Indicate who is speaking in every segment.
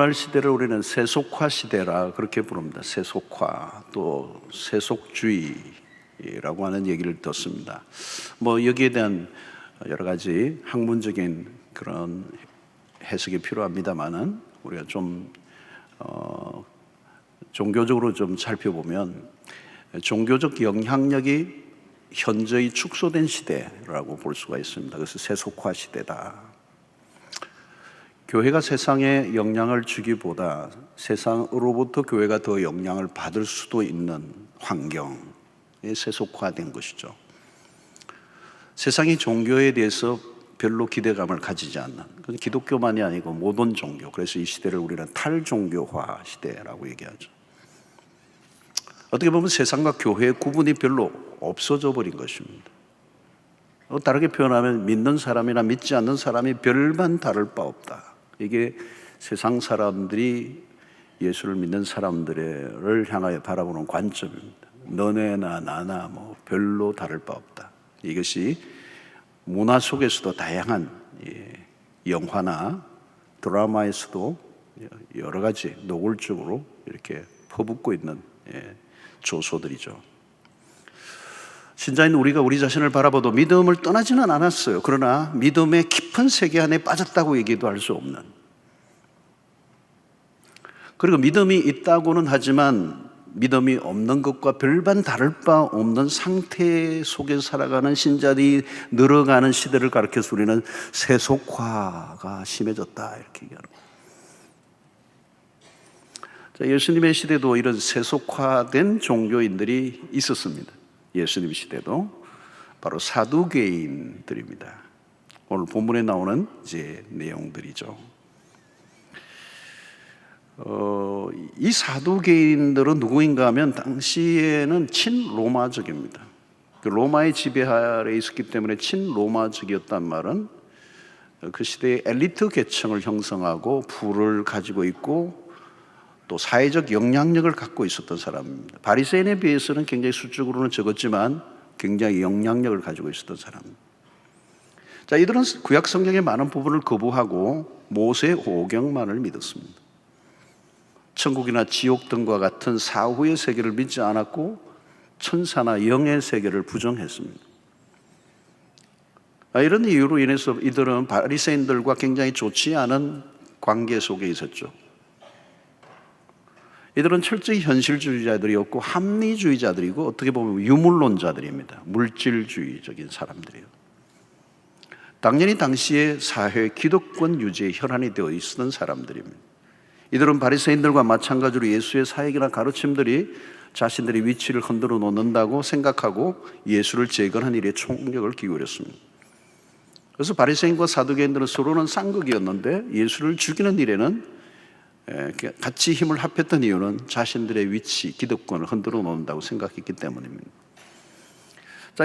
Speaker 1: 오늘날 시대를 우리는 세속화 시대라 그렇게 부릅니다. 세속화, 또 세속주의라고 하는 얘기를 듣습니다. 여기에 대한 여러 가지 학문적인 그런 해석이 필요합니다만은 우리가 좀 종교적으로 좀 살펴보면 종교적 영향력이 현저히 축소된 시대라고 볼 수가 있습니다. 그래서 세속화 시대다. 교회가 세상에 영향을 주기보다 세상으로부터 교회가 더 영향을 받을 수도 있는 환경에 세속화된 것이죠. 세상이 종교에 대해서 별로 기대감을 가지지 않는, 그건 기독교만이 아니고 모든 종교, 그래서 이 시대를 우리는 탈종교화 시대라고 얘기하죠. 어떻게 보면 세상과 교회의 구분이 별로 없어져 버린 것입니다. 다르게 표현하면 믿는 사람이나 믿지 않는 사람이 별반 다를 바 없다. 이게 세상 사람들이 예수를 믿는 사람들을 향하여 바라보는 관점입니다. 너네나 나나 별로 다를 바 없다. 이것이 문화 속에서도 다양한 영화나 드라마에서도 여러 가지 노골적으로 이렇게 퍼붓고 있는 조소들이죠. 신자인 우리가 우리 자신을 바라봐도 믿음을 떠나지는 않았어요. 그러나 믿음의 깊은 세계 안에 빠졌다고 얘기도 할 수 없는, 그리고 믿음이 있다고는 하지만 믿음이 없는 것과 별반 다를 바 없는 상태 속에서 살아가는 신자들이 늘어가는 시대를 가리켜서 우리는 세속화가 심해졌다 이렇게 얘기하는 거예요. 예수님의 시대도 이런 세속화된 종교인들이 있었습니다. 예수님 시대도 바로 사두개인들입니다. 오늘 본문에 나오는 내용들이죠. 이 사두개인들은 누구인가 하면 당시에는 친로마적입니다. 로마의 지배 아래에 있었기 때문에 친로마적이었단 말은 그 시대의 엘리트 계층을 형성하고 부를 가지고 있고 또 사회적 영향력을 갖고 있었던 사람입니다. 바리새인에 비해서는 굉장히 수적으로는 적었지만 굉장히 영향력을 가지고 있었던 사람입니다. 이들은 구약 성경의 많은 부분을 거부하고 모세의 오경만을 믿었습니다. 천국이나 지옥 등과 같은 사후의 세계를 믿지 않았고 천사나 영의 세계를 부정했습니다. 이런 이유로 인해서 이들은 바리새인들과 굉장히 좋지 않은 관계 속에 있었죠. 이들은 철저히 현실주의자들이었고 합리주의자들이고 어떻게 보면 유물론자들입니다. 물질주의적인 사람들이에요. 당연히 당시의 사회 기득권 유지의 혈안이 되어 있었던 사람들입니다. 이들은 바리새인들과 마찬가지로 예수의 사역이나 가르침들이 자신들의 위치를 흔들어 놓는다고 생각하고 예수를 재건한 일에 총력을 기울였습니다. 그래서 바리새인과 사두개인들은 서로는 쌍극이었는데 예수를 죽이는 일에는 같이 힘을 합했던 이유는 자신들의 위치, 기득권을 흔들어 놓는다고 생각했기 때문입니다.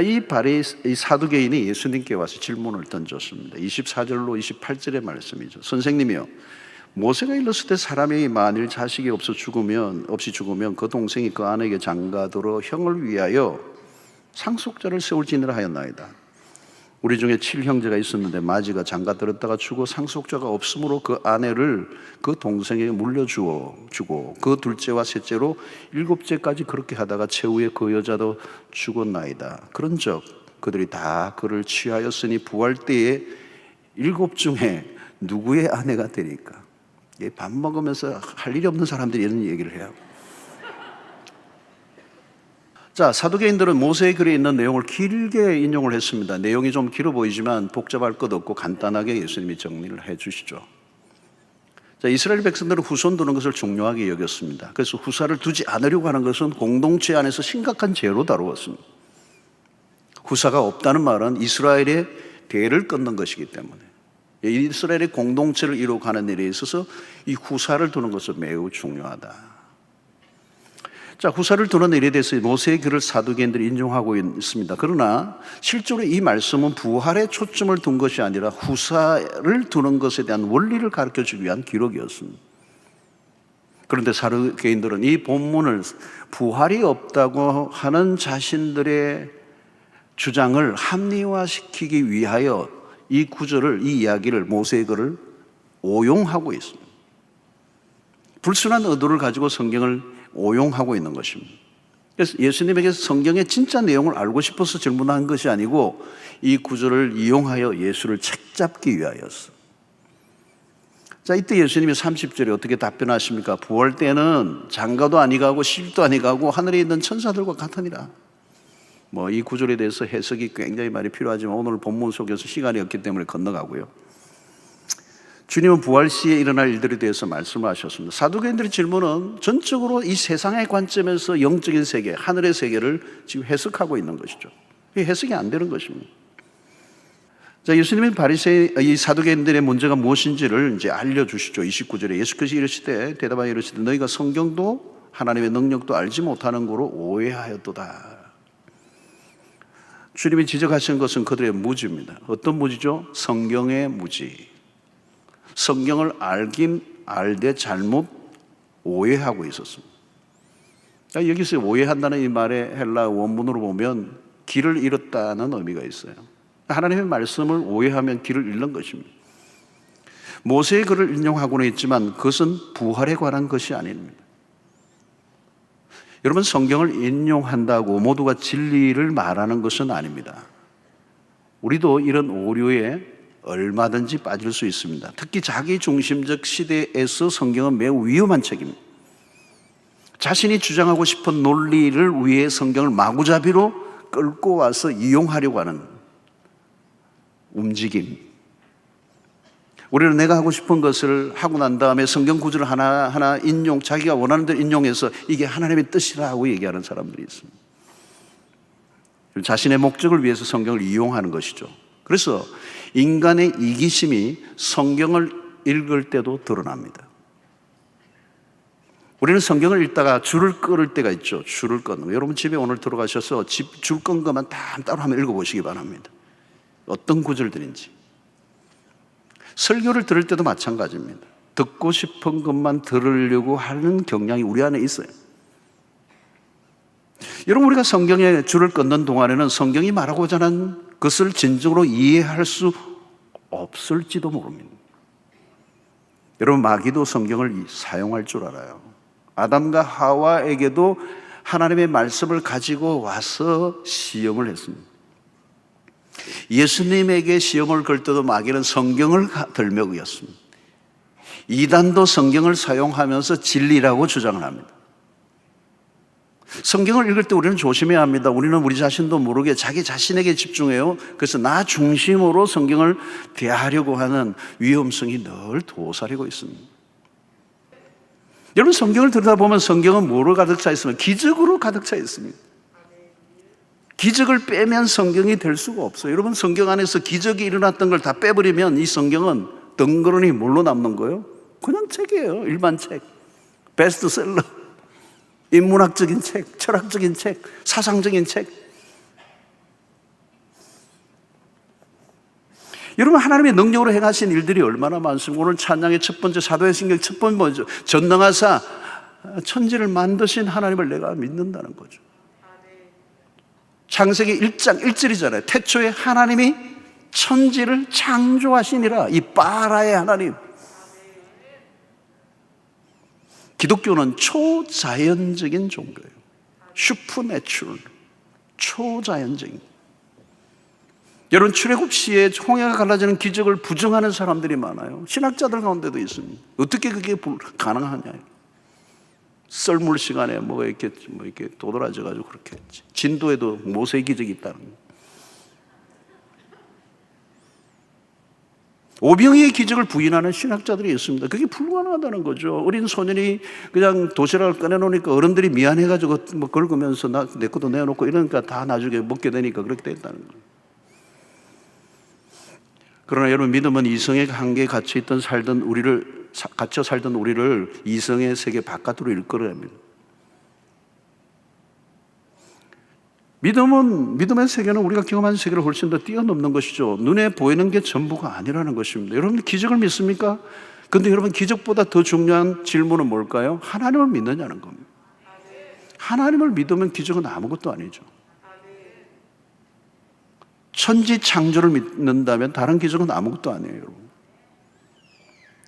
Speaker 1: 이 사두개인이 예수님께 와서 질문을 던졌습니다. 24절로 28절의 말씀이죠. 선생님이요, 모세가 일렀을 때 사람이 만일 자식이 없이 죽으면 그 동생이 그 아내에게 장가들어 형을 위하여 상속자를 세울지니라 하였나이다. 우리 중에 7형제가 있었는데 마지가 장가들었다가 죽어 상속자가 없으므로 그 아내를 그 동생에게 물려주고 그 둘째와 셋째로 7째까지 그렇게 하다가 최후에 그 여자도 죽었나이다. 그런즉 그들이 다 그를 취하였으니 부활 때에 7 중에 누구의 아내가 되리까? 밥 먹으면서 할 일이 없는 사람들이 이런 얘기를 해요. 사두개인들은 모세의 글에 있는 내용을 길게 인용을 했습니다. 내용이 좀 길어 보이지만 복잡할 것 없고 간단하게 예수님이 정리를 해 주시죠. 이스라엘 백성들은 후손 두는 것을 중요하게 여겼습니다. 그래서 후사를 두지 않으려고 하는 것은 공동체 안에서 심각한 죄로 다루었습니다. 후사가 없다는 말은 이스라엘의 대를 끊는 것이기 때문에 이스라엘의 공동체를 이루어가는 일에 있어서 이 후사를 두는 것은 매우 중요하다. 후사를 두는 일에 대해서 모세의 글을 사두개인들이 인용하고 있습니다. 그러나 실제로 이 말씀은 부활에 초점을 둔 것이 아니라 후사를 두는 것에 대한 원리를 가르쳐주기 위한 기록이었습니다. 그런데 사두개인들은 이 본문을 부활이 없다고 하는 자신들의 주장을 합리화시키기 위하여 이 구절을, 이 이야기를, 모세의 글을 오용하고 있습니다. 불순한 의도를 가지고 성경을 오용하고 있는 것입니다. 그래서 예수님에게 성경의 진짜 내용을 알고 싶어서 질문한 것이 아니고 이 구절을 이용하여 예수를 책잡기 위하였어. 자, 이때 예수님이 30절에 어떻게 답변하십니까? 부활 때는 장가도 아니가고 시집도 아니가고 하늘에 있는 천사들과 같으니라. 이 구절에 대해서 해석이 굉장히 많이 필요하지만 오늘 본문 속에서 시간이 없기 때문에 건너가고요. 주님은 부활 시에 일어날 일들에 대해서 말씀하셨습니다. 사두개인들의 질문은 전적으로 이 세상의 관점에서 영적인 세계, 하늘의 세계를 지금 해석하고 있는 것이죠. 이게 해석이 안 되는 것입니다. 자, 예수님은 이 사두개인들의 문제가 무엇인지를 이제 알려주시죠. 29절에 예수께서 이르시되 대답하여 이르시되 너희가 성경도 하나님의 능력도 알지 못하는 거로 오해하였도다. 주님이 지적하신 것은 그들의 무지입니다. 어떤 무지죠? 성경의 무지. 성경을 알긴 알되 잘못 오해하고 있었습니다. 여기서 오해한다는 이 말의 헬라 원문으로 보면 길을 잃었다는 의미가 있어요. 하나님의 말씀을 오해하면 길을 잃는 것입니다. 모세의 글을 인용하고는 있지만 그것은 부활에 관한 것이 아닙니다. 여러분, 성경을 인용한다고 모두가 진리를 말하는 것은 아닙니다. 우리도 이런 오류에 얼마든지 빠질 수 있습니다. 특히 자기중심적 시대에서 성경은 매우 위험한 책입니다. 자신이 주장하고 싶은 논리를 위해 성경을 마구잡이로 끌고 와서 이용하려고 하는 움직임. 우리는 내가 하고 싶은 것을 하고 난 다음에 성경 구절을 하나하나 자기가 원하는 대로 인용해서 이게 하나님의 뜻이라고 얘기하는 사람들이 있습니다. 자신의 목적을 위해서 성경을 이용하는 것이죠. 그래서 인간의 이기심이 성경을 읽을 때도 드러납니다. 우리는 성경을 읽다가 줄을 끊을 때가 있죠. 줄을 끊는 거. 여러분 집에 오늘 들어가셔서 줄 끈 것만 따로 한번 읽어보시기 바랍니다. 어떤 구절들인지. 설교를 들을 때도 마찬가지입니다. 듣고 싶은 것만 들으려고 하는 경향이 우리 안에 있어요. 여러분, 우리가 성경에 줄을 끊는 동안에는 성경이 말하고자 하는 것을 진정으로 이해할 수 없을지도 모릅니다. 여러분, 마귀도 성경을 사용할 줄 알아요. 아담과 하와에게도 하나님의 말씀을 가지고 와서 시험을 했습니다. 예수님에게 시험을 걸 때도 마귀는 성경을 들먹였습니다. 이단도 성경을 사용하면서 진리라고 주장을 합니다. 성경을 읽을 때 우리는 조심해야 합니다. 우리는 우리 자신도 모르게 자기 자신에게 집중해요. 그래서 나 중심으로 성경을 대하려고 하는 위험성이 늘 도사리고 있습니다. 여러분, 성경을 들여다보면 성경은 뭐로 가득 차 있으면 기적으로 가득 차 있습니다. 기적을 빼면 성경이 될 수가 없어요. 여러분, 성경 안에서 기적이 일어났던 걸 다 빼버리면 이 성경은 덩그러니 뭘로 남는 거예요? 그냥 책이에요. 일반 책, 베스트셀러, 인문학적인 책, 철학적인 책, 사상적인 책. 여러분, 하나님의 능력으로 행하신 일들이 얼마나 많습니까? 오늘 찬양의 첫 번째, 사도의 신경 첫 번째 뭐죠? 전능하사 천지를 만드신 하나님을 내가 믿는다는 거죠. 창세기 1장 1절이잖아요. 태초에 하나님이 천지를 창조하시니라. 이 바라의 하나님. 기독교는 초자연적인 종교예요. 슈퍼내추럴, 초자연적인. 여러분, 출애굽 시에 홍해가 갈라지는 기적을 부정하는 사람들이 많아요. 신학자들 가운데도 있습니다. 어떻게 그게 가능하냐? 썰물 시간에 이렇게 도드라져가지고 그렇게 했지. 진도에도 모세 기적이 있다는 거. 오병이의 기적을 부인하는 신학자들이 있습니다. 그게 불가능하다는 거죠. 어린 소년이 그냥 도시락을 꺼내놓으니까 어른들이 미안해가지고 긁으면서 내 것도 내어놓고 이러니까 다 나중에 먹게 되니까 그렇게 됐다는 거예요. 그러나 여러분, 믿음은 이성의 한계에 갇혀 살던 우리를 이성의 세계 바깥으로 이끌어냅니다. 믿음의 세계는 우리가 경험한 세계를 훨씬 더 뛰어넘는 것이죠. 눈에 보이는 게 전부가 아니라는 것입니다. 여러분, 기적을 믿습니까? 그런데 여러분, 기적보다 더 중요한 질문은 뭘까요? 하나님을 믿느냐는 겁니다. 하나님을 믿으면 기적은 아무것도 아니죠. 천지 창조를 믿는다면 다른 기적은 아무것도 아니에요, 여러분.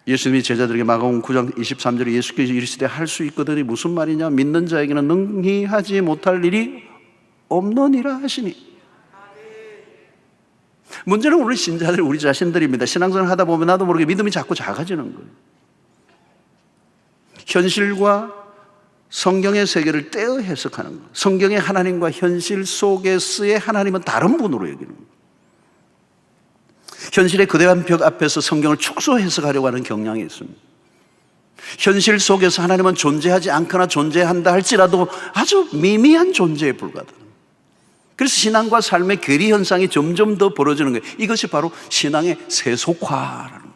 Speaker 1: 예수님이 제자들에게 마가복음 9장 23절에 예수께서 이르시되 할 수 있거든이 무슨 말이냐? 믿는 자에게는 능히 하지 못할 일이 없느니라 하시니. 문제는 우리 신자들, 우리 자신들입니다. 신앙생활 하다 보면 나도 모르게 믿음이 자꾸 작아지는 거예요. 현실과 성경의 세계를 떼어 해석하는 거예요. 성경의 하나님과 현실 속에서의 하나님은 다른 분으로 여기는 거예요. 현실의 거대한 벽 앞에서 성경을 축소 해석하려고 하는 경향이 있습니다. 현실 속에서 하나님은 존재하지 않거나 존재한다 할지라도 아주 미미한 존재에 불과하다. 그래서 신앙과 삶의 괴리 현상이 점점 더 벌어지는 거예요. 이것이 바로 신앙의 세속화라는 거예요.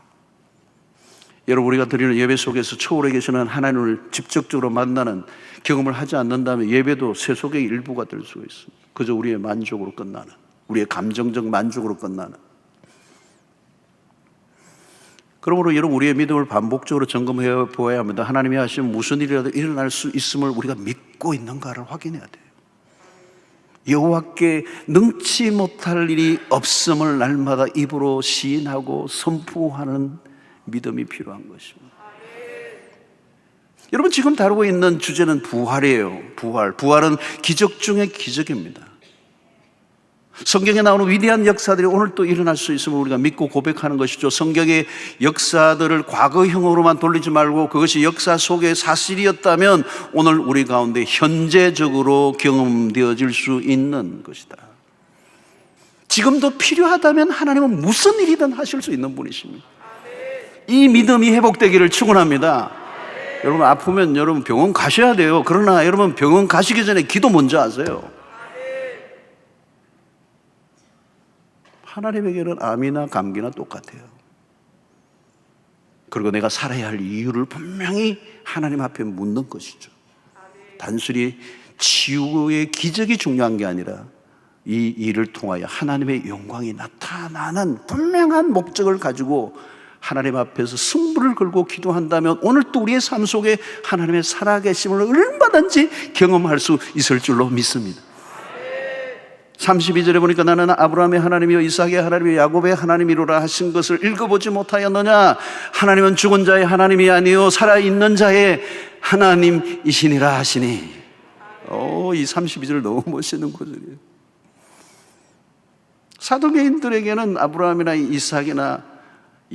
Speaker 1: 여러분, 우리가 드리는 예배 속에서 초월에 계시는 하나님을 직접적으로 만나는 경험을 하지 않는다면 예배도 세속의 일부가 될 수가 있습니다. 그저 우리의 만족으로 끝나는, 우리의 감정적 만족으로 끝나는. 그러므로 여러분, 우리의 믿음을 반복적으로 점검해 보아야 합니다. 하나님이 하시면 무슨 일이라도 일어날 수 있음을 우리가 믿고 있는가를 확인해야 돼요. 여호와께 능치 못할 일이 없음을 날마다 입으로 시인하고 선포하는 믿음이 필요한 것입니다. 여러분, 지금 다루고 있는 주제는 부활이에요. 부활은 기적 중의 기적입니다. 성경에 나오는 위대한 역사들이 오늘 또 일어날 수 있음을 우리가 믿고 고백하는 것이죠. 성경의 역사들을 과거형으로만 돌리지 말고 그것이 역사 속의 사실이었다면 오늘 우리 가운데 현재적으로 경험되어질 수 있는 것이다. 지금도 필요하다면 하나님은 무슨 일이든 하실 수 있는 분이십니다. 이 믿음이 회복되기를 축원합니다. 여러분, 아프면 여러분 병원 가셔야 돼요. 그러나 여러분 병원 가시기 전에 기도 먼저 하세요. 하나님에게는 암이나 감기나 똑같아요. 그리고 내가 살아야 할 이유를 분명히 하나님 앞에 묻는 것이죠. 단순히 치유의 기적이 중요한 게 아니라 이 일을 통하여 하나님의 영광이 나타나는 분명한 목적을 가지고 하나님 앞에서 승부를 걸고 기도한다면 오늘 또 우리의 삶 속에 하나님의 살아계심을 얼마든지 경험할 수 있을 줄로 믿습니다. 32절에 보니까 나는 아브라함의 하나님이요 이삭의 하나님이요 야곱의 하나님이로라 하신 것을 읽어보지 못하였느냐? 하나님은 죽은 자의 하나님이 아니요 살아있는 자의 하나님이시니라 하시니. 이 32절 너무 멋있는 구절이에요. 사도계인들에게는 아브라함이나 이삭이나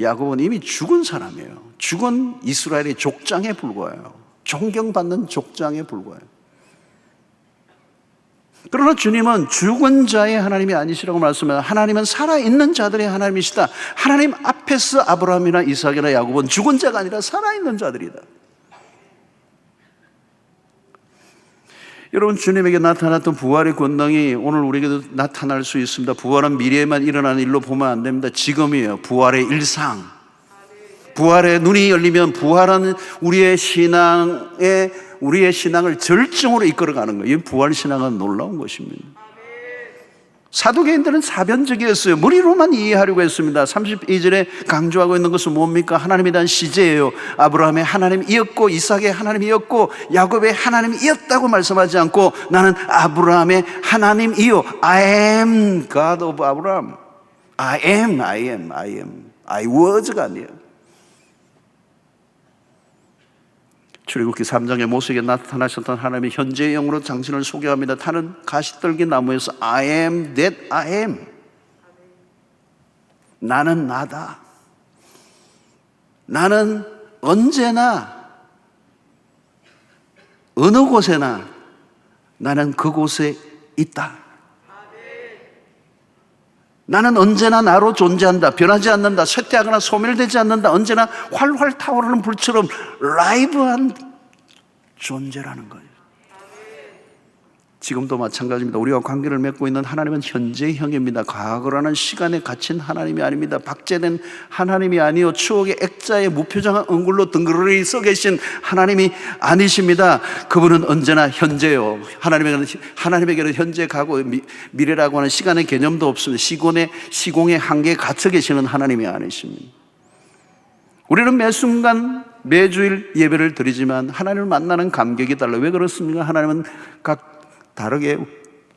Speaker 1: 야곱은 이미 죽은 사람이에요. 죽은 이스라엘의 족장에 불과해요. 존경받는 족장에 불과해요. 그러나 주님은 죽은 자의 하나님이 아니시라고 말씀해요. 하나님은 살아있는 자들의 하나님이시다. 하나님 앞에서 아브라함이나 이삭이나 야곱은 죽은 자가 아니라 살아있는 자들이다. 여러분, 주님에게 나타났던 부활의 권능이 오늘 우리에게도 나타날 수 있습니다. 부활은 미래에만 일어나는 일로 보면 안 됩니다. 지금이에요. 부활의 일상. 부활의 눈이 열리면 부활은 우리의 신앙을 절정으로 이끌어가는 거예요. 이 부활 신앙은 놀라운 것입니다. 사도계인들은 사변적이었어요. 머리로만 이해하려고 했습니다. 32절에 강조하고 있는 것은 뭡니까? 하나님에 대한 시제예요. 아브라함의 하나님이었고 이삭의 하나님이었고 야곱의 하나님이었다고 말씀하지 않고 나는 아브라함의 하나님이요 I am God of Abraham. I am I was가 아니에요. 출애굽기 3장에 모세에게 나타나셨던 하나님의 현재의 영으로 당신을 소개합니다. 타는 가시떨기 나무에서 I am that I am. 나는 나다. 나는 언제나 어느 곳에나 나는 그곳에 있다. 나는 언제나 나로 존재한다. 변하지 않는다. 쇠퇴하거나 소멸되지 않는다. 언제나 활활 타오르는 불처럼 라이브한 존재라는 거예요. 지금도 마찬가지입니다. 우리와 관계를 맺고 있는 하나님은 현재형입니다. 과거라는 시간에 갇힌 하나님이 아닙니다. 박제된 하나님이 아니요 추억의 액자에 무표정한 얼굴로 덩그러니 서 계신 하나님이 아니십니다. 그분은 언제나 현재요. 하나님에게는 현재, 과거, 미래라고 하는 시간의 개념도 없습니다. 시공의 한계에 갇혀 계시는 하나님이 아니십니다. 우리는 매 순간 매주일 예배를 드리지만 하나님을 만나는 감격이 달라요. 왜 그렇습니까? 하나님은 각 다르게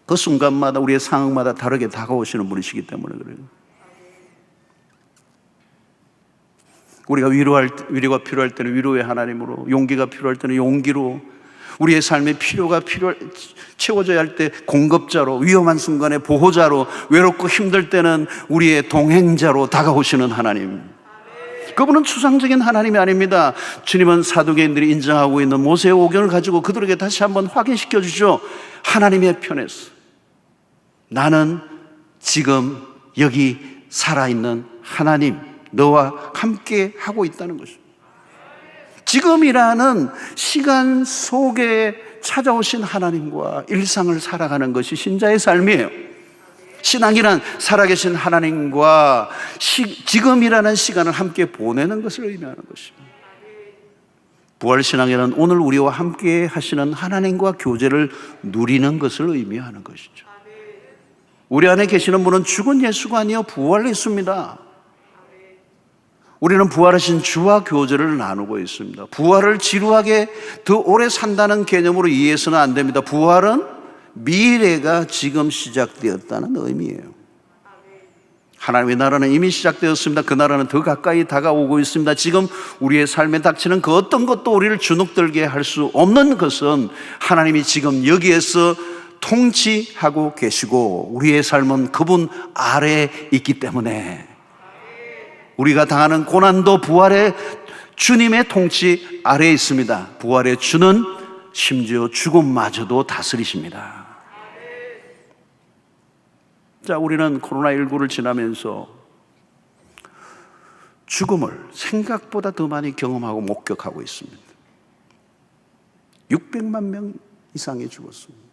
Speaker 1: 그 순간마다 우리의 상황마다 다르게 다가오시는 분이시기 때문에 그래요. 우리가 위로가 필요할 때는 위로의 하나님으로, 용기가 필요할 때는 용기로, 우리의 삶의 필요가 채워져야 할 때 공급자로, 위험한 순간에 보호자로, 외롭고 힘들 때는 우리의 동행자로 다가오시는 하나님. 그분은 추상적인 하나님이 아닙니다. 주님은 사두개인들이 인정하고 있는 모세의 오경을 가지고 그들에게 다시 한번 확인시켜 주죠. 하나님의 편에서 나는 지금 여기 살아있는 하나님, 너와 함께 하고 있다는 것입니다. 지금이라는 시간 속에 찾아오신 하나님과 일상을 살아가는 것이 신자의 삶이에요. 신앙이란 살아계신 하나님과 지금이라는 시간을 함께 보내는 것을 의미하는 것입니다. 부활신앙이란 오늘 우리와 함께 하시는 하나님과 교제를 누리는 것을 의미하는 것이죠. 우리 안에 계시는 분은 죽은 예수가 아니요 부활 예수입니다. 우리는 부활하신 주와 교제를 나누고 있습니다. 부활을 지루하게 더 오래 산다는 개념으로 이해해서는 안 됩니다. 부활은 미래가 지금 시작되었다는 의미예요. 하나님의 나라는 이미 시작되었습니다. 그 나라는 더 가까이 다가오고 있습니다. 지금 우리의 삶에 닥치는 그 어떤 것도 우리를 주눅들게 할 수 없는 것은 하나님이 지금 여기에서 통치하고 계시고 우리의 삶은 그분 아래에 있기 때문에 우리가 당하는 고난도 부활의 주님의 통치 아래에 있습니다. 부활의 주는 심지어 죽음마저도 다스리십니다. 자, 우리는 코로나19를 지나면서 죽음을 생각보다 더 많이 경험하고 목격하고 있습니다. 600만 명 이상이 죽었습니다.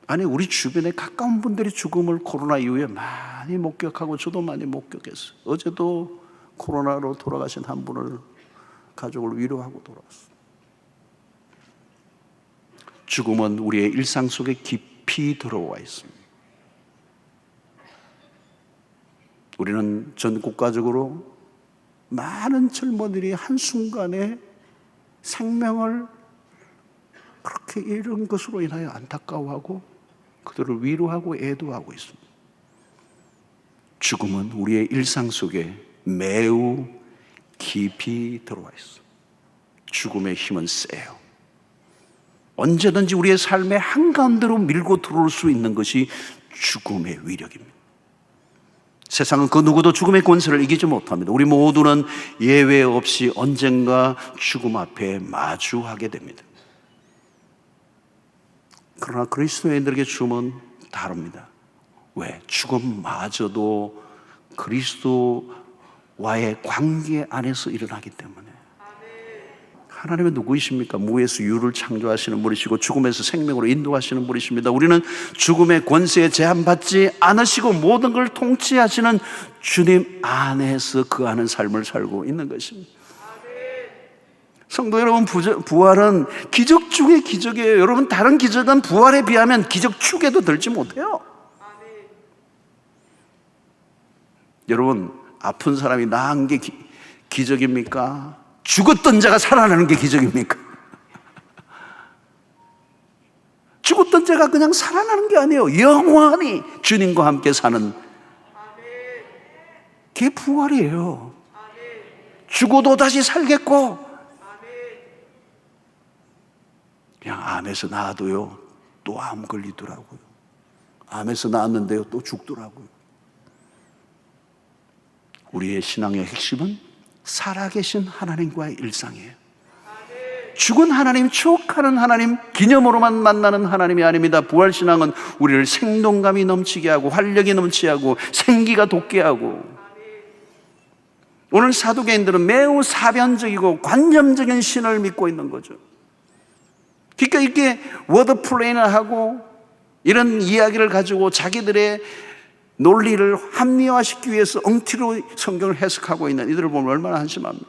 Speaker 1: 아니, 우리 주변에 가까운 분들이 죽음을 코로나 이후에 많이 목격하고 저도 많이 목격했어요. 어제도 코로나로 돌아가신 한 분을 가족을 위로하고 돌아왔어요. 죽음은 우리의 일상 속에 깊이 들어와 있습니다. 우리는 전 국가적으로 많은 젊은이들이 한순간에 생명을 그렇게 잃은 것으로 인하여 안타까워하고 그들을 위로하고 애도하고 있습니다. 죽음은 우리의 일상 속에 매우 깊이 들어와 있어요. 죽음의 힘은 세요. 언제든지 우리의 삶의 한가운데로 밀고 들어올 수 있는 것이 죽음의 위력입니다. 세상은 그 누구도 죽음의 권세를 이기지 못합니다. 우리 모두는 예외 없이 언젠가 죽음 앞에 마주하게 됩니다. 그러나 그리스도인들에게 죽음은 다릅니다. 왜? 죽음마저도 그리스도와의 관계 안에서 일어나기 때문에. 하나님은 누구이십니까? 무에서 유를 창조하시는 분이시고 죽음에서 생명으로 인도하시는 분이십니다. 우리는 죽음의 권세에 제한받지 않으시고 모든 걸 통치하시는 주님 안에서 그 아는 삶을 살고 있는 것입니다. 성도 여러분, 부활은 기적 중의 기적이에요. 여러분, 다른 기적은 부활에 비하면 기적 축에도 들지 못해요. 여러분, 아픈 사람이 나은 게 기적입니까? 죽었던 자가 살아나는 게 기적입니까? 죽었던 자가 그냥 살아나는 게 아니에요. 영원히 주님과 함께 사는 그게 부활이에요. 죽어도 다시 살겠고 그냥 암에서 나아도요 또 암 걸리더라고요. 암에서 나았는데요 또 죽더라고요. 우리의 신앙의 핵심은 살아계신 하나님과의 일상이에요. 죽은 하나님, 추억하는 하나님, 기념으로만 만나는 하나님이 아닙니다. 부활신앙은 우리를 생동감이 넘치게 하고 활력이 넘치게 하고 생기가 돋게 하고. 오늘 사두개인들은 매우 사변적이고 관념적인 신을 믿고 있는 거죠. 그러니까 이렇게 워드플레이를 하고 이런 이야기를 가지고 자기들의 논리를 합리화시키기 위해서 엉티로 성경을 해석하고 있는 이들을 보면 얼마나 한심합니까?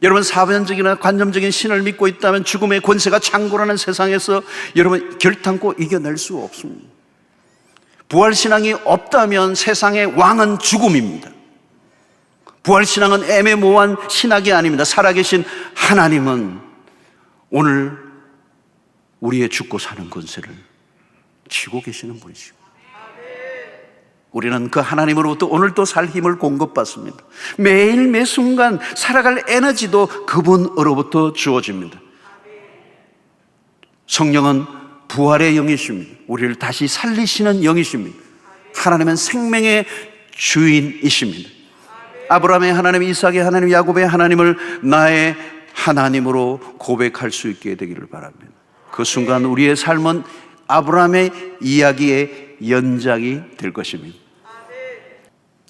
Speaker 1: 여러분, 사변적이나 관념적인 신을 믿고 있다면 죽음의 권세가 창궐하는 세상에서 여러분 결탄코 이겨낼 수 없습니다. 부활신앙이 없다면 세상의 왕은 죽음입니다. 부활신앙은 애매모호한 신학이 아닙니다. 살아계신 하나님은 오늘 우리의 죽고 사는 권세를 쥐고 계시는 분이시고 우리는 그 하나님으로부터 오늘도 살 힘을 공급받습니다. 매일 매 순간 살아갈 에너지도 그분으로부터 주어집니다. 성령은 부활의 영이십니다. 우리를 다시 살리시는 영이십니다. 하나님은 생명의 주인이십니다. 아브라함의 하나님, 이삭의 하나님, 야곱의 하나님을 나의 하나님으로 고백할 수 있게 되기를 바랍니다. 그 순간 우리의 삶은 아브라함의 이야기의 연장이 될 것입니다.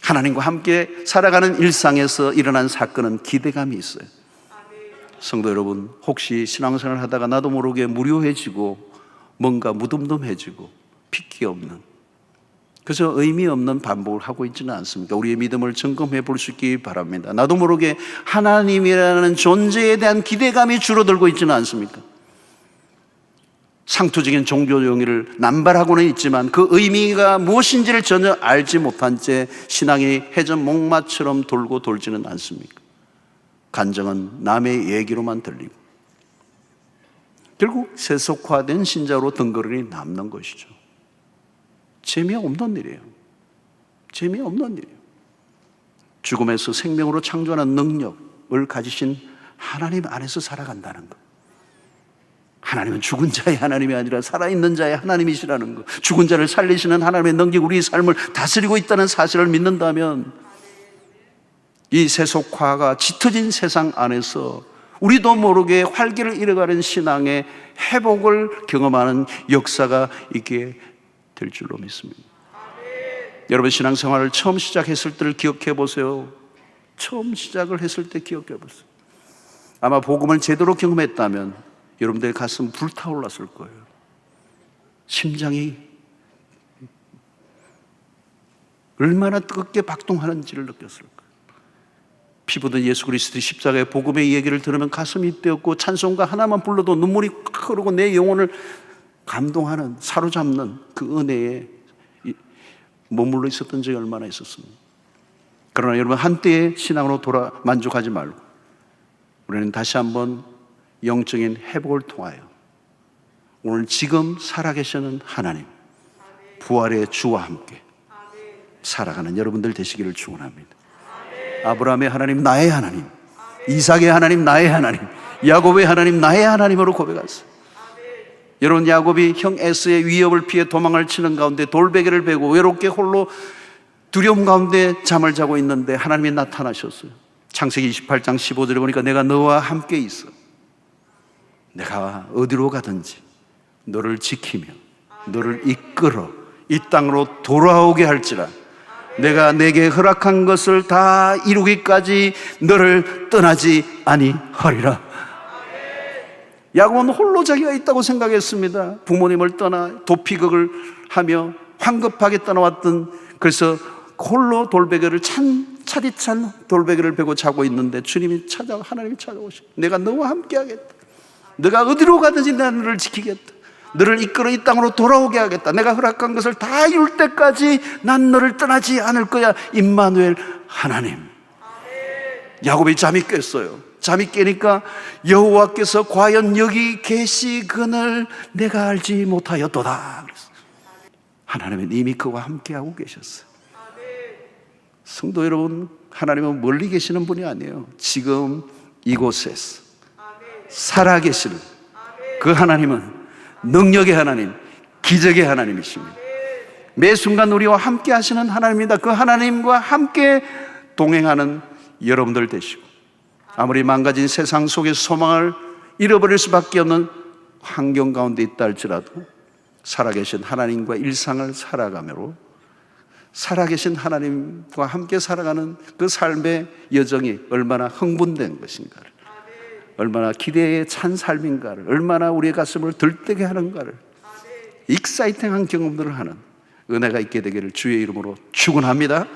Speaker 1: 하나님과 함께 살아가는 일상에서 일어난 사건은 기대감이 있어요. 성도 여러분, 혹시 신앙생활을 하다가 나도 모르게 무료해지고 뭔가 무덤덤해지고 핏기 없는, 그저 의미 없는 반복을 하고 있지는 않습니까? 우리의 믿음을 점검해 볼 수 있기 바랍니다. 나도 모르게 하나님이라는 존재에 대한 기대감이 줄어들고 있지는 않습니까? 상투적인 종교 용의를 남발하고는 있지만 그 의미가 무엇인지를 전혀 알지 못한 채 신앙이 해전 목마처럼 돌고 돌지는 않습니까? 간증은 남의 얘기로만 들리고 결국 세속화된 신자로 덩그러니 남는 것이죠. 재미없는 일이에요. 재미없는 일이에요. 죽음에서 생명으로 창조하는 능력을 가지신 하나님 안에서 살아간다는 것. 하나님은 죽은 자의 하나님이 아니라 살아있는 자의 하나님이시라는 것. 죽은 자를 살리시는 하나님의 능력이 우리 삶을 다스리고 있다는 사실을 믿는다면 이 세속화가 짙어진 세상 안에서 우리도 모르게 활기를 잃어가는 신앙의 회복을 경험하는 역사가 있게 될 줄로 믿습니다. 여러분, 신앙생활을 처음 시작했을 때를 기억해 보세요. 처음 시작을 했을 때 기억해 보세요. 아마 복음을 제대로 경험했다면 여러분들의 가슴 불타올랐을 거예요. 심장이 얼마나 뜨겁게 박동하는지를 느꼈을 거예요. 피부든 예수 그리스도의 십자가의 복음의 얘기를 들으면 가슴이 뛰었고 찬송가 하나만 불러도 눈물이 흐르고 내 영혼을 감동하는, 사로잡는 그 은혜에 머물러 있었던 적이 얼마나 있었습니까? 그러나 여러분, 한때의 신앙으로 돌아 만족하지 말고 우리는 다시 한번 영적인 회복을 통하여 오늘 지금 살아계시는 하나님, 부활의 주와 함께 살아가는 여러분들 되시기를 축원합니다. 아브라함의 하나님 나의 하나님, 이삭의 하나님 나의 하나님, 야곱의 하나님 나의 하나님으로 고백하세요. 여러분, 야곱이 형 에서의 위협을 피해 도망을 치는 가운데 돌베개를 베고 외롭게 홀로 두려움 가운데 잠을 자고 있는데 하나님이 나타나셨어요. 창세기 28장 15절에 보니까 내가 너와 함께 있어. 내가 어디로 가든지 너를 지키며 너를 이끌어 이 땅으로 돌아오게 할지라. 내가 내게 허락한 것을 다 이루기까지 너를 떠나지 아니하리라. 야곱은 홀로 자기가 있다고 생각했습니다. 부모님을 떠나 도피극을 하며 황급하게 떠나왔던, 그래서 홀로 돌베개를 차디찬 돌베개를 베고 자고 있는데 하나님이 찾아오시고 내가 너와 함께 하겠다. 너가 어디로 가든지 내가 너를 지키겠다. 너를 이끌어 이 땅으로 돌아오게 하겠다. 내가 허락한 것을 다 이룰 때까지 난 너를 떠나지 않을 거야. 임마누엘 하나님. 야곱이 잠이 깼어요. 잠이 깨니까 여호와께서 과연 여기 계시거늘 내가 알지 못하였도다. 하나님은 이미 그와 함께하고 계셨어요. 성도 여러분, 하나님은 멀리 계시는 분이 아니에요. 지금 이곳에서 살아계시는 그 하나님은 능력의 하나님, 기적의 하나님이십니다. 매 순간 우리와 함께 하시는 하나님입니다. 그 하나님과 함께 동행하는 여러분들 되시고, 아무리 망가진 세상 속에 소망을 잃어버릴 수밖에 없는 환경 가운데 있다 할지라도 살아계신 하나님과 일상을 살아가므로 살아계신 하나님과 함께 살아가는 그 삶의 여정이 얼마나 흥분된 것인가를, 얼마나 기대에 찬 삶인가를, 얼마나 우리의 가슴을 들뜨게 하는가를, 익사이팅한 경험들을 하는 은혜가 있게 되기를 주의 이름으로 축원합니다.